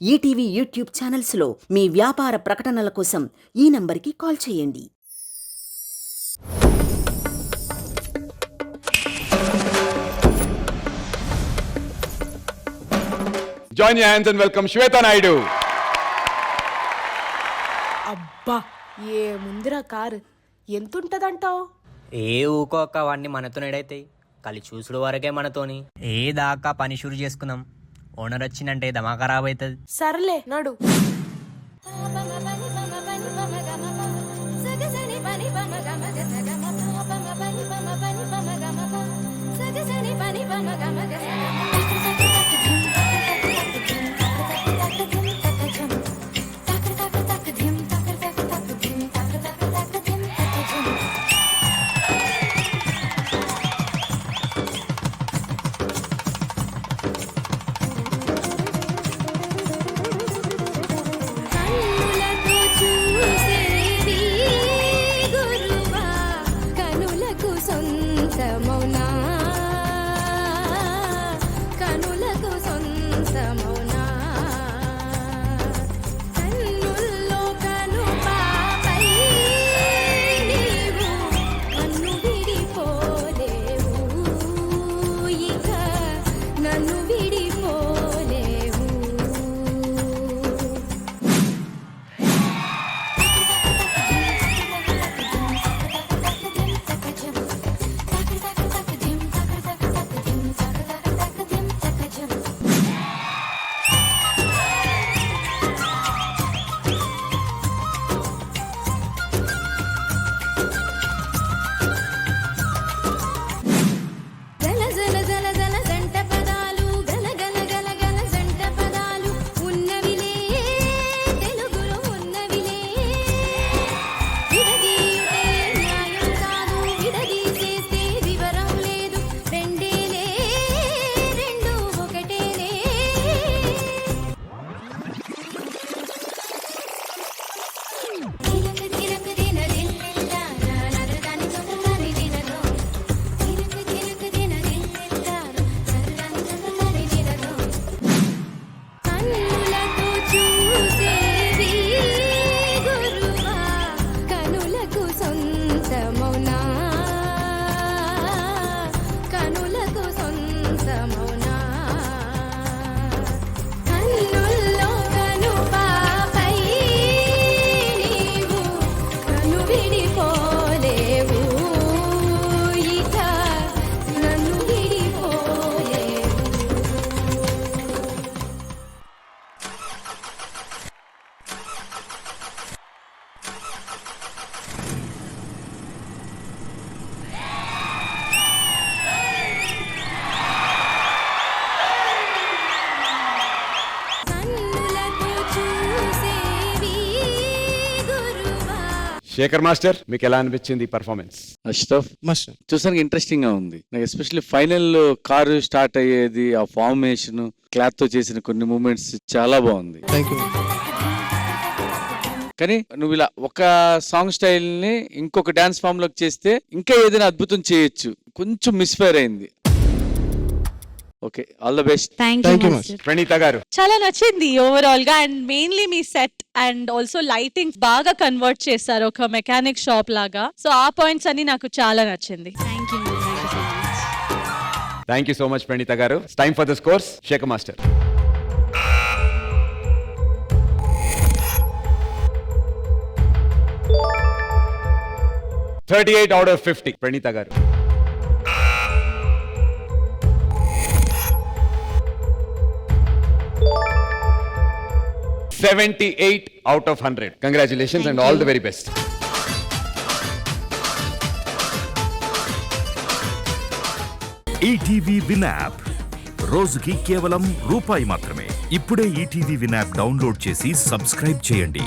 ETV YouTube ఛానల్స్లో మీ వ్యాపార ప్రకటనల కోసం ఈ నంబర్కి కాల్ చేయండి. Join your hands and welcome Shweta Naidu. అబ్బా ఏముందిరా కారు ఎంతుంటదంటావు? ఊకోక అవన్నీ మనతోనేడైతాయి, కలి చూసుడు వరకే మనతోని. దాకా పని షురు చేసుకుందాం, ఓనర్ వచ్చిందంటే దమా ఖరాబ్ అవుతుంది. సర్లే నడు. శేఖర్ మాస్టర్, మీకు ఎలా అనిపించింది పర్ఫార్మెన్స్? అష్రఫ్ మాస్టర్ చూసానికి ఇంట్రెస్టింగ్ గా ఉంది. నాకు ఎస్పెషల్లీ ఫైనల్ కారు స్టార్ట్ అయ్యేది, ఆ ఫార్మేషన్, క్లాత్ తో చేసిన కొన్ని మూమెంట్స్ చాలా బాగుంది. కానీ నువ్వు ఇలా ఒక సాంగ్ స్టైల్ ని ఇంకొక డాన్స్ ఫామ్ లోకి చేస్తే ఇంకా ఏదైనా అద్భుతం చేయొచ్చు. కొంచెం మిస్ఫైర్ అయింది. Okay, all the best. Thank you master. Praneetha garu, చాలా నచ్చింది ఓవరాల్ గా, అండ్ మెయిన్లీ మీ సెట్ అండ్ ఆల్సో లైటింగ్ బాగా కన్వర్ట్ చేస్తారు ఒక మెకానిక్ షాప్ లాగా. సో ఆ పాయింట్స్ అన్ని నాకు చాలా నచ్చింది. Thank you so much Praneetha garu. Time for the scores. Shekhar master. $38 out of 50. Praneetha garu. 78 out of 100. Congratulations and all the very best. ETV win app రోజుకి కేవలం రూపాయి మాత్రమే. ఇప్పుడే ఈటీవీ విన్ యాప్ డౌన్లోడ్ చేసి సబ్స్క్రైబ్ చేయండి.